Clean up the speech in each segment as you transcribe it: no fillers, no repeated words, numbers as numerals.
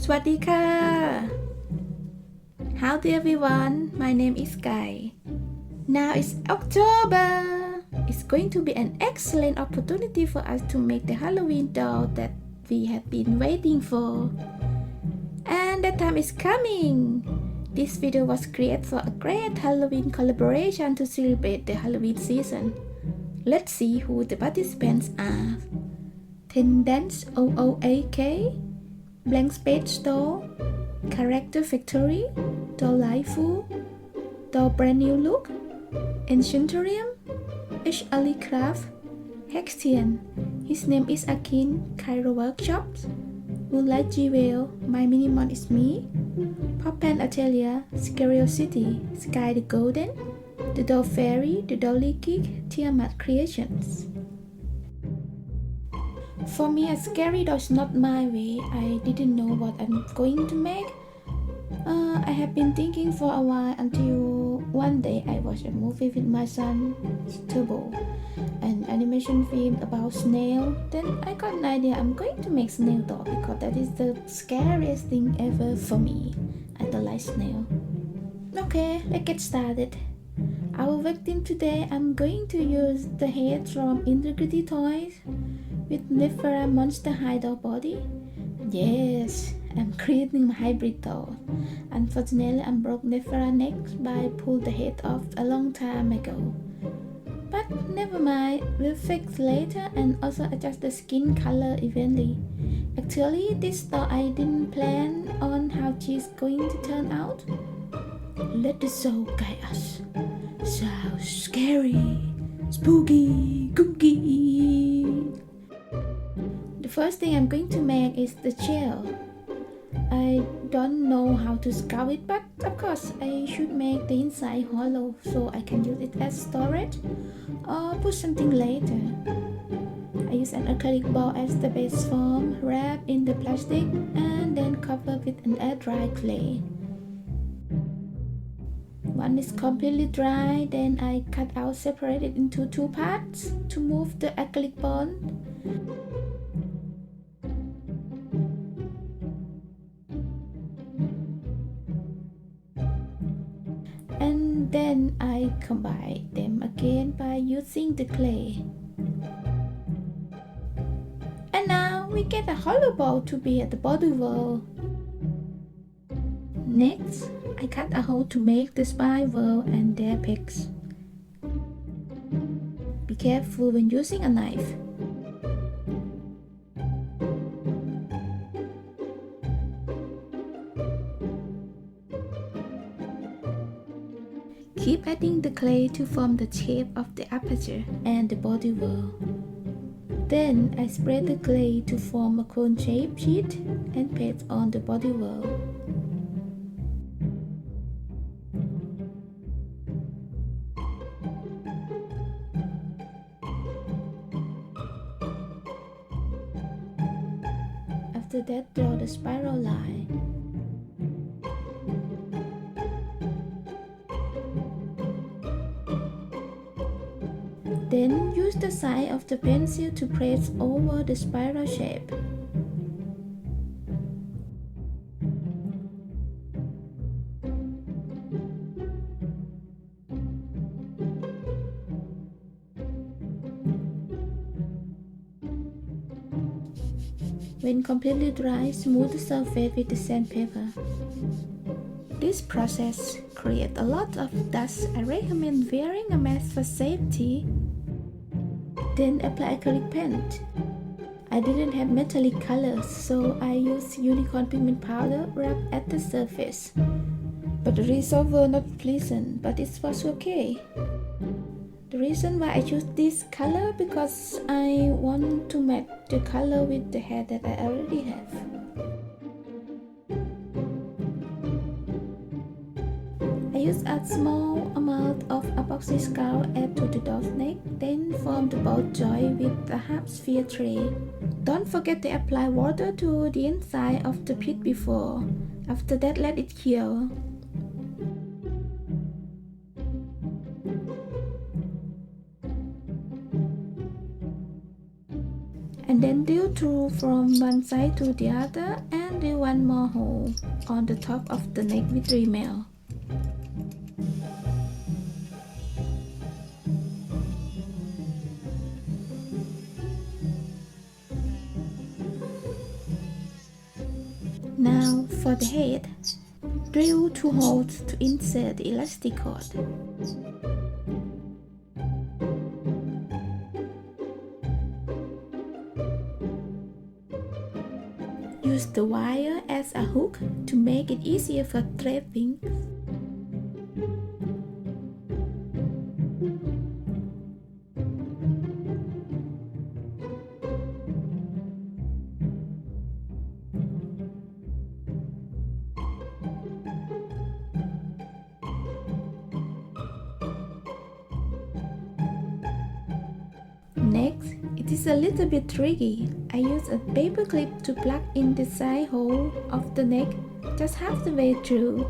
สวัสดีค่ะ Howdy everyone, my name is Guy. Now it's October. It's going to be an excellent opportunity for us to make the Halloween doll that we have been waiting for. And the time is coming. This video was created for a great Halloween collaboration to celebrate the Halloween season. Let's see who the participants are. Tendance OOAK, Blank Space Store, Character Factory, Doll Lifu, Doll Brand New Look, Enchantorium, H. Ali Craft, Hexian, his name is Akin, Cairo Workshops, Moonlight Jewel, MyMiniMon is me, Pop and Atelier, Curiosity, Sky the Golden, The Doll Fairy, The Dolly Geek, Tiamat Creations. For me, a scary doll is not my way. I didn't know what I'm going to make. I have been thinking for a while until one day I watched a movie with my son, Turbo, an animation film about snail. Then I got an idea I'm going to make snail doll because that is the scariest thing ever for me. I don't like snail. Okay, let's get started. Our victim today, I'm going to use the head from Integrity Toys with Nephra Monster High doll body. Yes, I'm creating a hybrid doll. Unfortunately, I broke Nephra neck by pulled the head off a long time ago. But never mind, we'll fix later and also adjust the skin color evenly. Actually, this doll I didn't plan on how she's going to turn out. Let the soul guide us. So scary, spooky, kooky. The first thing I'm going to make is the shell. I don't know how to sculpt it, but of course I should make the inside hollow so I can use it as storage or put something later. I use an acrylic ball as the base form, wrap in the plastic and then cover with an air dry clay. When it's completely dry, then I cut out, separate it into two parts to move the acrylic bond. And then I combine them again by using the clay. And now we get a hollow ball to be at the body wall. Next, I cut a hole to make the spiral and the apex. Be careful when using a knife. Keep adding the clay to form the shape of the aperture and the body wall. Then I spread the clay to form a cone-shaped sheet and paste on the body wall. After that, draw the spiral line. Then use the side of the pencil to press over the spiral shape. When completely dry, smooth the surface with the sandpaper. This process creates a lot of dust. I recommend wearing a mask for safety. Then apply acrylic paint. I didn't have metallic colors, so I used unicorn pigment powder rubbed at the surface. But the result was not pleasant, but it was okay. The reason why I choose this color because I want to match the color with the hair that I already have. I use a small amount of epoxy scout add to the doll's neck, then form the ball joint with a half sphere tray. Don't forget to apply water to the inside of the pit before. After that, let it cure. And then drill through from one side to the other and drill one more hole on the top of the neck with remel. Now for the head, drill 2 holes to insert the elastic cord. Use the wire as a hook to make it easier for threading. Next, it is a little bit tricky. I use a paper clip to plug in the side hole of the neck just half the way through.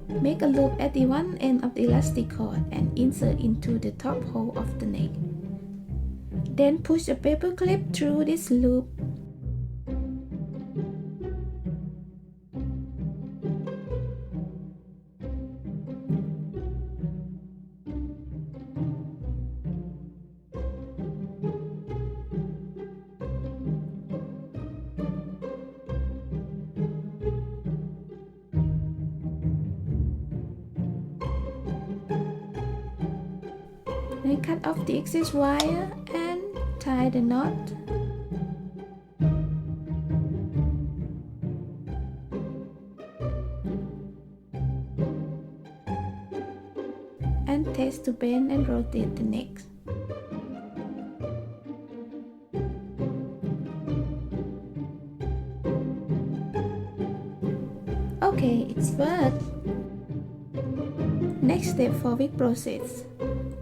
Make a loop at the one end of the elastic cord and insert into the top hole of the neck. Then push a paper clip through this loop. Then cut off the excess wire and tie the knot. And test to bend and rotate the neck. Okay, it's worked. Next step for wig process.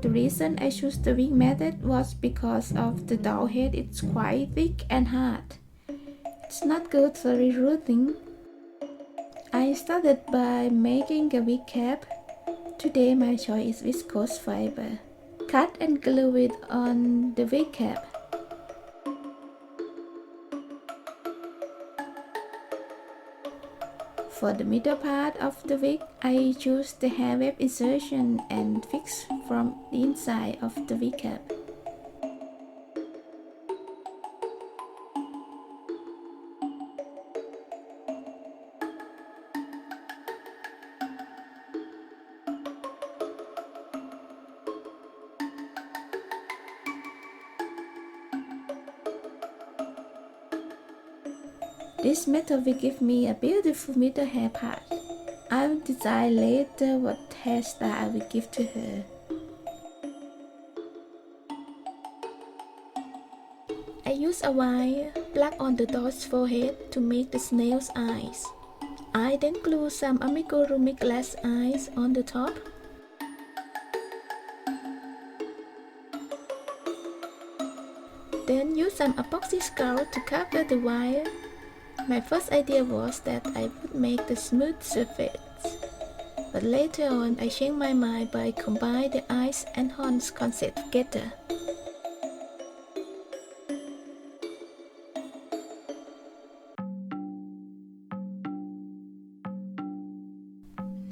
The reason I chose the wig method was because of the doll head. It's quite thick and hard. It's not good for rerouting. I started by making a wig cap. Today my choice is viscose fiber. Cut and glue it on the wig cap. For the middle part of the wig, I choose the hair web insertion and fix from the inside of the wig cap. This method will give me a beautiful middle hair part. I will decide later what hairstyle I will give to her. I use a wire plug on the doll's forehead to make the snail's eyes. I then glue some amigurumi glass eyes on the top. Then use some epoxy scout to cover the wire. My first idea was that I would make the smooth surface, but later on I changed my mind by combining the eyes and horns concept together.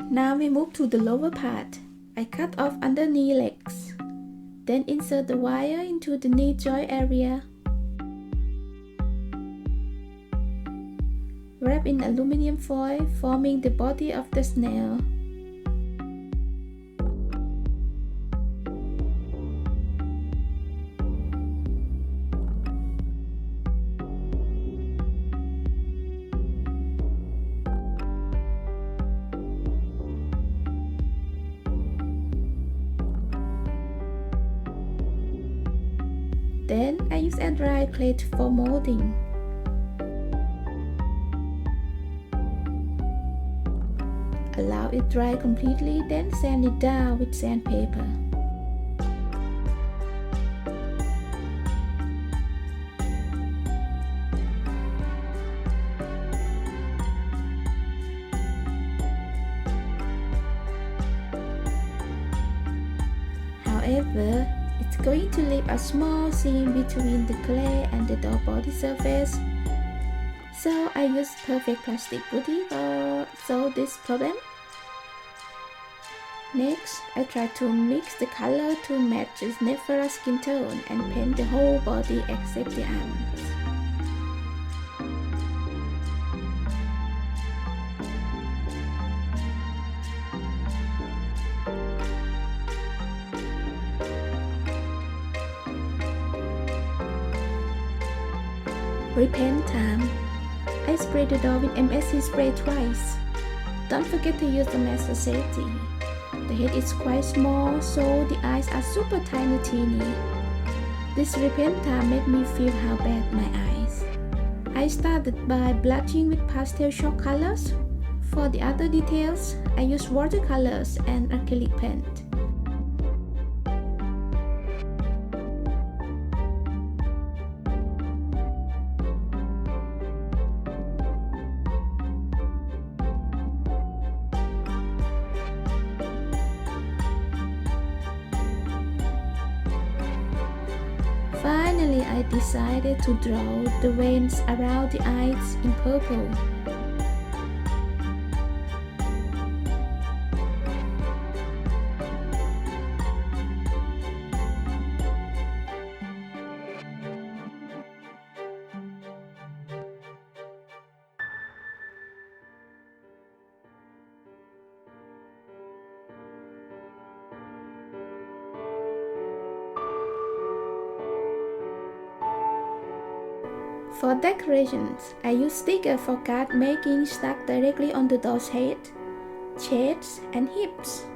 Now we move to the lower part. I cut off under knee legs, then insert the wire into the knee joint area. Wrap in aluminum foil, forming the body of the snail. Then I use a dry clay for molding. Allow it dry completely, then sand it down with sandpaper. However, it's going to leave a small seam between the clay and the doll body surface. So I used perfect plastic putty to solve this problem. Next, I try to mix the color to match the Nephra skin tone and paint the whole body except the arms. Repaint time. I spray the doll with MSC spray twice. Don't forget to use the mask for safety. The head is quite small, so the eyes are super tiny teeny. This repaint time made me feel how bad my eyes. I started by blushing with pastel chalk colors. For the other details, I used watercolors and acrylic paint. Finally, I decided to draw the veins around the eyes in purple. For decorations, I use stickers for card making stuck directly on the doll's head, chest, and hips.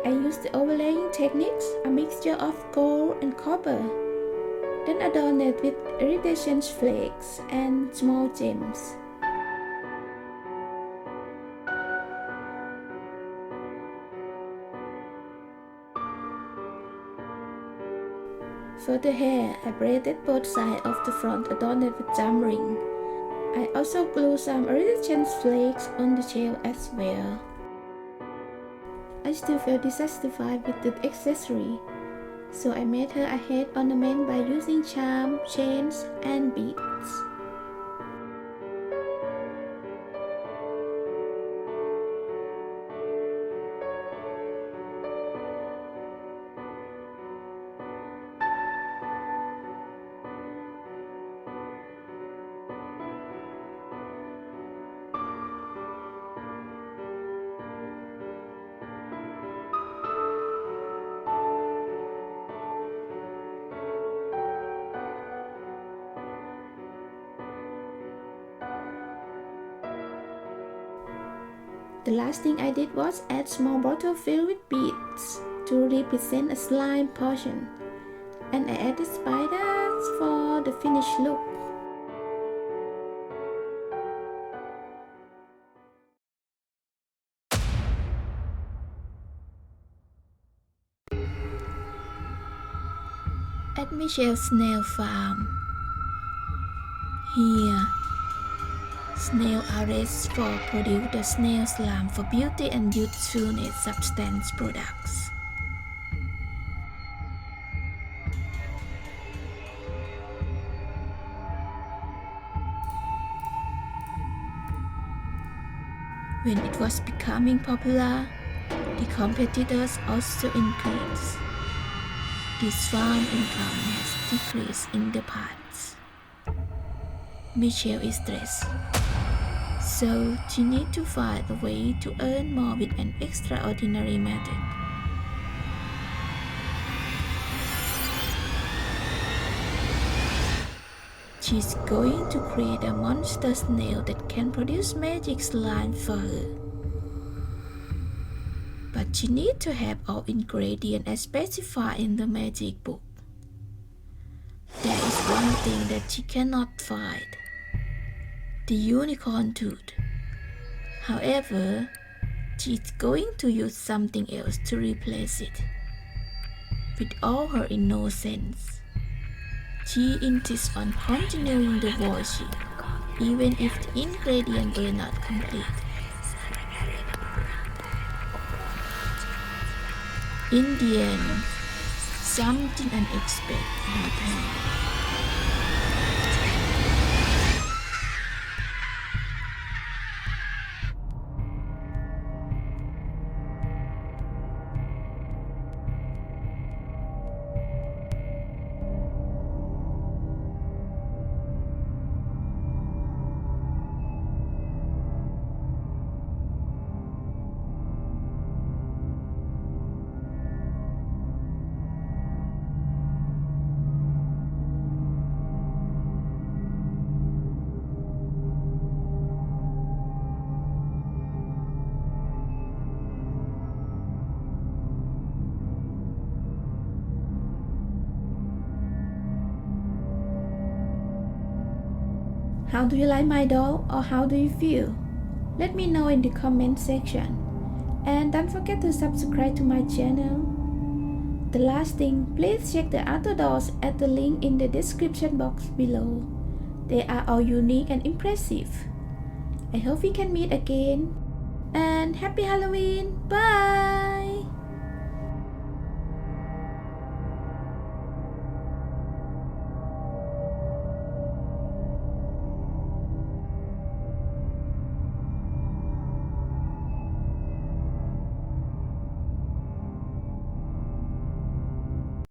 I use the overlaying techniques, a mixture of gold and copper, then adorn it with iridescent flakes and small gems. For the hair, I braided both sides of the front adorned with jam ring. I also glued some iridescent flakes on the tail as well. I still felt dissatisfied with the accessory, so I made her a head ornament by using charm, chains, and beads. The last thing I did was add small bottle filled with beads to represent a slime portion, and I added spiders for the finished look. At Mishell's snail farm. Here, snails are raised for produce the snail slime for beauty and usefulness substance products. When it was becoming popular, the competitors also increased. This farm income has decreased in the past. Mishell is stressed, so she needs to find a way to earn more with an extraordinary method. She's going to create a monster snail that can produce magic slime for her. But she needs to have all ingredients as specified in the magic book. There is one thing that she cannot find: the unicorn tooth. However, she's going to use something else to replace it. With all her innocence, she insists on continuing the worship, even if the ingredients were not complete. In the end, something unexpected happened. How do you like my doll, or how do you feel? Let me know in the comment section. And don't forget to subscribe to my channel. The last thing, please check the other dolls at the link in the description box below. They are all unique and impressive. I hope we can meet again. And happy Halloween! Bye!